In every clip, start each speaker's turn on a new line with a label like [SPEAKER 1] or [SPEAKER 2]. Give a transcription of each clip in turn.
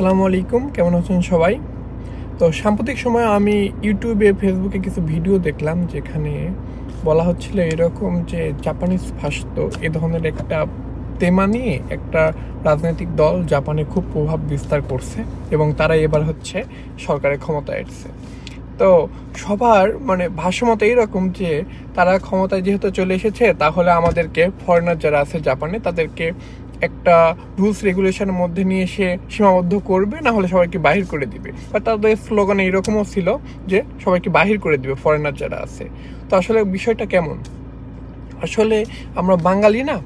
[SPEAKER 1] আসসালামু আলাইকুম, কেমন আছেন সবাই? তো সাম্প্রতিক সময়ে আমি ইউটিউবে ফেসবুকে কিছু ভিডিও দেখলাম যেখানে বলা হচ্ছিল এরকম যে জাপানিজ ভাষাত এ ধরনের একটা তেমা নিয়ে একটা রাজনৈতিক দল জাপানে খুব প্রভাব বিস্তার করছে এবং তারা এবার হচ্ছে সরকারের ক্ষমতায় এসেছে। তো সবার ভাষ্যমত এইরকম যে তারা ক্ষমতায় যেহেতু চলে এসেছে তাহলে আমাদেরকে ফরেনার যারা আছে জাপানে তাদেরকে একটা রুলস রেগুলেশনের মধ্যে নিয়ে এসে সীমাবদ্ধ করবে, না হলে সবাইকে বাহির করে দিবে। বা তাদের স্লোগান এইরকমও ছিল যে সবাইকে বাহির করে দিবে ফরেনার যারা আছে। তো আসলে বিষয়টা কেমন? আসলে আমরা বাঙালি না,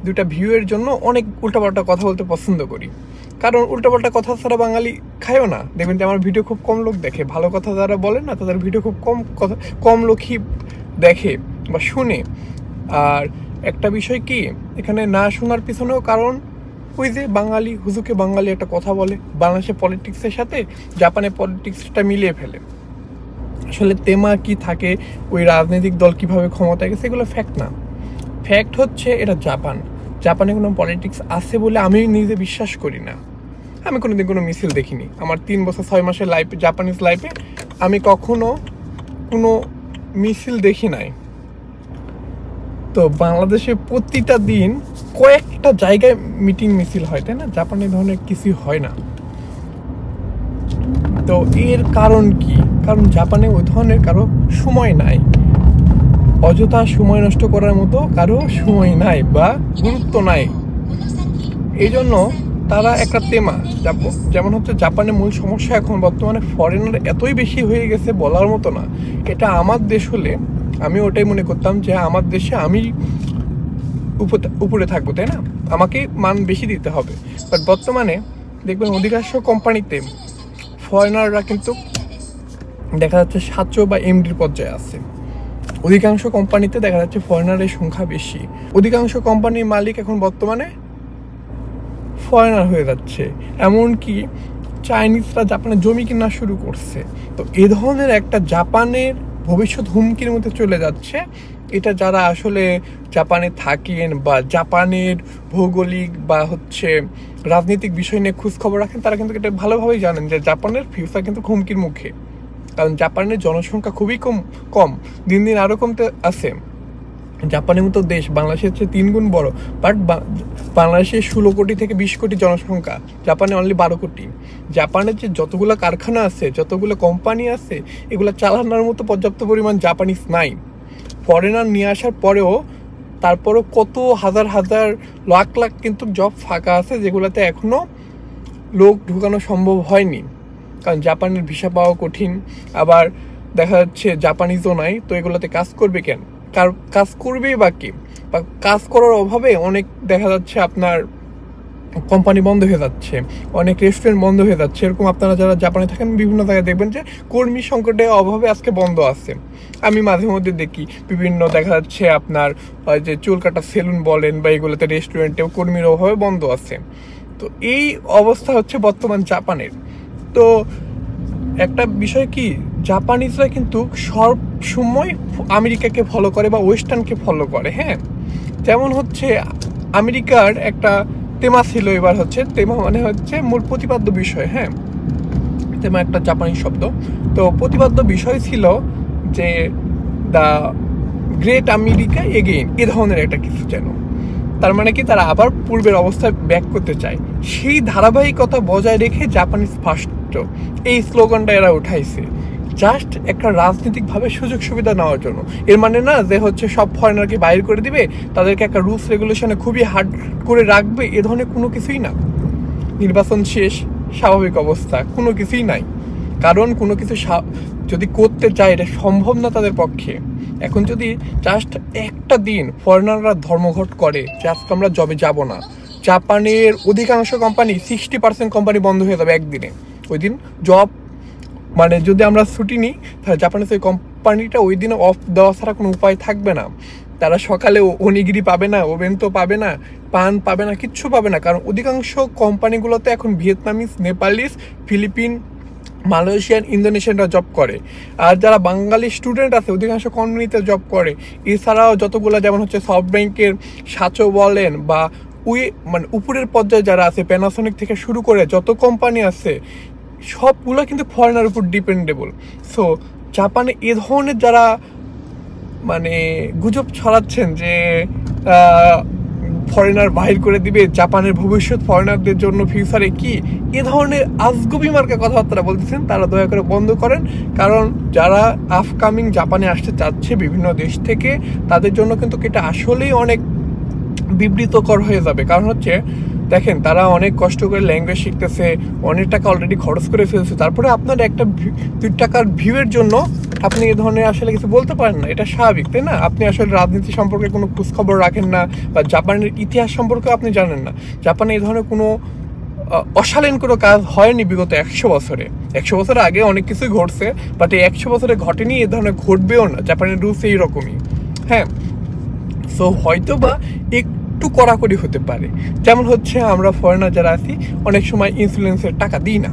[SPEAKER 1] দুইটা ভিউয়ের জন্য অনেক উল্টাপাল্টা কথা বলতে পছন্দ করি, কারণ উল্টাপাল্টা কথা ছাড়া বাঙালি খায়ও না। দেখবেন যে আমার ভিডিও খুব কম লোক দেখে, ভালো কথা যারা বলেন না তাদের ভিডিও খুব কম লোকই দেখে বা শুনে। আর একটা বিষয় কি, এখানে না শোনার পিছনেও কারণ ওই যে বাঙালি হুজুকে বাঙালি একটা কথা বলে, বাংলাদেশের পলিটিক্সের সাথে জাপানের পলিটিক্সটা মিলিয়ে ফেলে। আসলে তেমা কি থাকে, ওই রাজনৈতিক দল কিভাবে ক্ষমতায় গেছে, এগুলো ফ্যাক্ট না। ফ্যাক্ট হচ্ছে এটা জাপানে কোনো পলিটিক্স আছে বলে আমি নিজে বিশ্বাস করি না। আমি কোনোদিন কোনো মিছিল দেখিনি আমার 3 বছর 6 মাসের লাইফে, জাপানিজ লাইফে আমি কখনো কোনো মিছিল দেখি নাই। তো বাংলাদেশে প্রতিটা দিন কয়েকটা জায়গায় মিটিং মিছিল হয়, তাই না? জাপানে ধরনের কিছু হয় না। তো এর কারণ কি? কারণ জাপানে ওই ধরনের কারো সময় নাই, অযথা সময় নষ্ট করার মতো কারো সময় নাই বা গুরুত্ব নাই। এই জন্য তারা একটা তেমা, যেমন হচ্ছে জাপানের মূল সমস্যা এখন বর্তমানে ফরেনার এতই বেশি হয়ে গেছে বলার মতো না। এটা আমার দেশ হলে আমি ওটাই মনে করতাম যে আমার দেশে আমি উপরে থাকবো, তাই না? আমাকে মান বেশি দিতে হবে। বাট বর্তমানে দেখবেন অধিকাংশ কোম্পানিতে ফরেনাররা কিন্তু দেখা যাচ্ছে 700 বা এমডির পর্যায়ে আছে। অধিকাংশ কোম্পানিতে দেখা যাচ্ছে ফরেনারের সংখ্যা বেশি। অধিকাংশ কোম্পানির মালিক এখন বর্তমানে ফরেনার হয়ে যাচ্ছে। এমনকি চাইনিজরা জাপানে জমি কেনা শুরু করছে। তো এ ধরনের একটা জাপানের ভবিষ্যৎ হুমকির মধ্যে চলে যাচ্ছে। এটা যারা আসলে জাপানে থাকেন বা জাপানের ভৌগোলিক বা হচ্ছে রাজনৈতিক বিষয় নিয়ে খোঁজখবর রাখেন, তারা কিন্তু এটা ভালোভাবেই জানেন যে জাপানের ফিউচার কিন্তু হুমকির মুখে। কারণ জাপানের জনসংখ্যা খুবই কম, দিন দিন আরও কমতে আছে। জাপানের মতো দেশ বাংলাদেশের চেয়ে 3 গুণ বড়, বাট বাংলাদেশে 16 কোটি থেকে 20 কোটি জনসংখ্যা, জাপানে অনলি 12 কোটি। জাপানের যে যতগুলো কারখানা আছে, যতগুলো কোম্পানি আছে, এগুলো চালানোর মতো পর্যাপ্ত পরিমাণ জাপানিজ নাই। ফরেনার নিয়ে আসার পরেও তারপরও কত হাজার হাজার লাখ লাখ কিন্তু জব ফাঁকা আছে, যেগুলোতে এখনো লোক ঢুকানো সম্ভব হয়নি। কারণ জাপানের ভিসা পাওয়া কঠিন, আবার দেখা যাচ্ছে জাপানিজও নাই। তো এগুলোতে কাজ করবে কেন? কাজ করবেই বা কি? বা কাজ করার অভাবে অনেক দেখা যাচ্ছে আপনার কোম্পানি বন্ধ হয়ে যাচ্ছে, অনেক রেস্টুরেন্ট বন্ধ হয়ে যাচ্ছে। এরকম আপনারা যারা জাপানে থাকেন বিভিন্ন জায়গায় দেখবেন যে কর্মী সংকটের অভাবে আজকে বন্ধ আছে। আমি মাঝে মধ্যে দেখি বিভিন্ন দেখা যাচ্ছে আপনার যে চুল কাটা সেলুন বলেন বা এগুলোতে রেস্টুরেন্টেও কর্মীর অভাবে বন্ধ আছে। তো এই অবস্থা হচ্ছে বর্তমান জাপানের। তো একটা বিষয় কি, জাপানিজরা কিন্তু সব সময় আমেরিকাকে ফলো করে বা ওয়েস্টার্নকে ফলো করে। হ্যাঁ, যেমন হচ্ছে আমেরিকার একটা তেমা ছিল, এবার হচ্ছে তেমা মানে হচ্ছে মূল প্রতিপাদ্য বিষয়। হ্যাঁ, তেমা একটা জাপানি শব্দ। তো প্রতিপাদ্য বিষয় ছিল যে দ্য গ্রেট আমেরিকা এগেইন, এ ধরনের একটা কিছু যেন। তার মানে কি, তারা আবার পূর্বের অবস্থায় ব্যাক করতে চায়। সেই ধারাবাহিকতা বজায় রেখে জাপানিজ ফার্স্ট এই স্লোগানটা এরা উঠাইছে, জাস্ট একটা রাজনৈতিকভাবে সুযোগ সুবিধা নেওয়ার জন্য। এর মানে না যে হচ্ছে সব ফরেনারকে বাইর করে দিবে, তাদেরকে একটা রুলস রেগুলেশনে খুবই হার্ড করে রাখবে, এ ধরনের কোনো কিছুই না। নির্বাচন শেষ, স্বাভাবিক অবস্থা, কোনো কিছুই নাই। কারণ কোনো কিছু যদি করতে চায় এটা সম্ভব না তাদের পক্ষে। এখন যদি জাস্ট একটা দিন ফরেনাররা ধর্মঘট করে যে আজকে আমরা জবে যাব না, জাপানের অধিকাংশ কোম্পানি 60% কোম্পানি বন্ধ হয়ে যাবে একদিনে। ওই দিন জব যদি আমরা ছুটি নিই, তাহলে জাপানের ওই কোম্পানিটা ওই দিনে অফ দেওয়া ছাড়া কোনো উপায় থাকবে না। তারা সকালে অনিগিরি পাবে না, ওবেন্তো পাবে না, পান পাবে না, কিচ্ছু পাবে না। কারণ অধিকাংশ কোম্পানিগুলোতে এখন Vietnamese, Nepalese, Philippines, Malaysian, ইন্দোনেশিয়ানরা job করে। আর যারা বাঙালি স্টুডেন্ট আছে অধিকাংশ কোম্পানিতে জব করে। এছাড়াও যতগুলো যেমন হচ্ছে সফট ব্যাংকের সাচো বলেন বা ওই মানে উপরের পর্যায়ে যারা আছে, প্যানাসোনিক থেকে শুরু করে যত কোম্পানি আছে সবগুলো কিন্তু ফরেনার উপর ডিপেন্ডেবল। সো জাপানে এ ধরনের যারা মানে গুজব ছড়াচ্ছেন যে ফরেনার বাহির করে দিবে, জাপানের ভবিষ্যৎ ফরেনারদের জন্য ফিউচারে কি, এ ধরনের আজগুবি মার্কা কথাবার্তা বলতেছেন, তারা দয়া করে বন্ধ করেন। কারণ যারা আপকামিং জাপানে আসতে চাচ্ছে বিভিন্ন দেশ থেকে, তাদের জন্য কিন্তু এটা আসলেই অনেক বিবৃতকর হয়ে যাবে। কারণ হচ্ছে দেখেন, তারা অনেক কষ্ট করে ল্যাঙ্গুয়েজ শিখতেছে, অনেক টাকা অলরেডি খরচ করে ফেলছে, তারপরে আপনার একটা 2 টাকার ভিউয়ের জন্য আপনি এ ধরনের আসলে কিছু বলতে পারেন না। এটা স্বাভাবিক, তাই না? আপনি আসলে রাজনীতি সম্পর্কে কোনো খোঁজখবর রাখেন না, বা জাপানের ইতিহাস সম্পর্কে আপনি জানেন না। জাপানে এই ধরনের কোনো অশালীন কোনো কাজ হয়নি বিগত 100 বছরে। 100 বছর আগে অনেক কিছুই ঘটছে, বাট এই 100 বছরে ঘটেনি, এ ধরনের ঘটবেও না। জাপানের রুলস এইরকমই। হ্যাঁ, সো হয়তো বা একটু কড়াকড়ি হতে পারে। যেমন হচ্ছে আমরা ফরেনার যারা আছি অনেক সময় ইন্স্যুরেন্সের টাকা দিই না,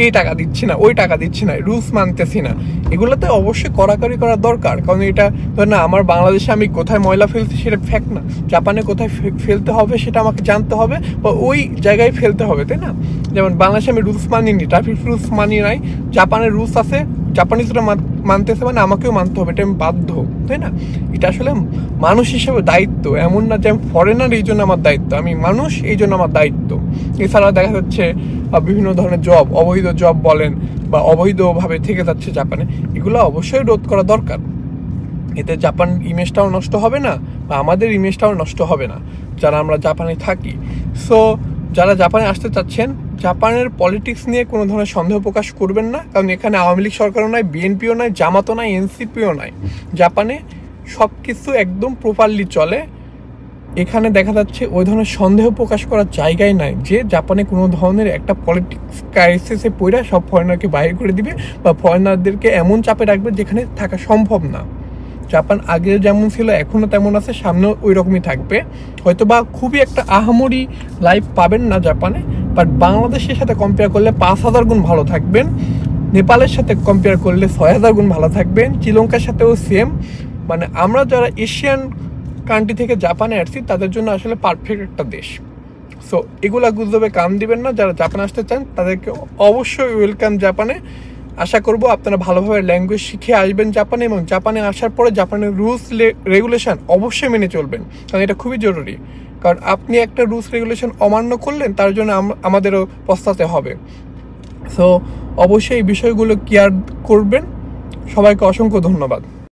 [SPEAKER 1] এই টাকা দিচ্ছি না, ওই টাকা দিচ্ছি না, রুলস মানতেছি না। এগুলোতে অবশ্যই কড়াকড়ি করা দরকার। কারণ এটা ধর না, আমার বাংলাদেশে আমি কোথায় ময়লা ফেলছি সেটা ফ্যাক্ট না, জাপানে কোথায় ফেলতে হবে সেটা আমাকে জানতে হবে, বা ওই জায়গায় ফেলতে হবে, তাই না? যেমন বাংলাদেশে আমি রুলস মানিনি, ট্রাফিক রুলস মানি নাই, জাপানের রুলস আছে, জাপানিজরা মানতেছে, মানে আমাকেও মানতে হবে, এটা আমি বাধ্য, তাই না? এটা আসলে মানুষ হিসেবে দায়িত্ব, এমন না যে আমি ফরেনার এই জন্য আমার দায়িত্ব, আমি মানুষ এই জন্য আমার দায়িত্ব। এছাড়া দেখা যাচ্ছে বিভিন্ন ধরনের জব, অবৈধ জব বলেন বা অবৈধভাবে থেকে যাচ্ছে জাপানে, এগুলো অবশ্যই রোধ করা দরকার। এতে জাপান ইমেজটাও নষ্ট হবে না, বা আমাদের ইমেজটাও নষ্ট হবে না যারা আমরা জাপানে থাকি। সো যারা জাপানে আসতে চাচ্ছেন, জাপানের পলিটিক্স নিয়ে কোনো ধরনের সন্দেহ প্রকাশ করবেন না। কারণ এখানে আওয়ামী লীগ সরকারও নাই, বিএনপিও নাই, জামাতও নাই, এনসিপিও নাই। জাপানে সব কিছু একদম প্রপারলি চলে। এখানে দেখা যাচ্ছে ওই ধরনের সন্দেহ প্রকাশ করার জায়গায় নাই যে জাপানে কোনো ধরনের একটা পলিটিক্স ক্রাইসিসে পড়ে সব ফরেনারকে বাইরে করে দিবে, বা ফরেনারদেরকে এমন চাপে রাখবে যেখানে থাকা সম্ভব না। জাপান আগে যেমন ছিল এখনও তেমন আছে, সামনেও ওই রকমই থাকবে। হয়তো বা খুবই একটা আহামরি লাইফ পাবেন না জাপানে, বাট বাংলাদেশের সাথে কম্পেয়ার করলে 5000 গুণ ভালো থাকবেন, নেপালের সাথে কম্পেয়ার করলে 6000 গুণ ভালো থাকবেন, শ্রীলঙ্কার সাথেও সেম। মানে আমরা যারা এশিয়ান কান্ট্রি থেকে জাপানে আসছি তাদের জন্য আসলে পারফেক্ট একটা দেশ। সো এগুলা গুজবে কান দিবেন না। যারা জাপানে আসতে চান তাদেরকে অবশ্যই ওয়েলকাম জাপানে। আশা করব আপনারা ভালোভাবে ল্যাঙ্গুয়েজ শিখে আসবেন জাপানে, এবং জাপানে আসার পরে জাপানের রুলস রেগুলেশন অবশ্যই মেনে চলবেন, কারণ এটা খুবই জরুরি। কারণ আপনি একটা রুলস রেগুলেশন অমান্য করলেন, তার জন্য আমাদেরও পস্তাতে হবে। সো অবশ্যই এই বিষয়গুলো কেয়ার করবেন। সবাইকে অসংখ্য ধন্যবাদ।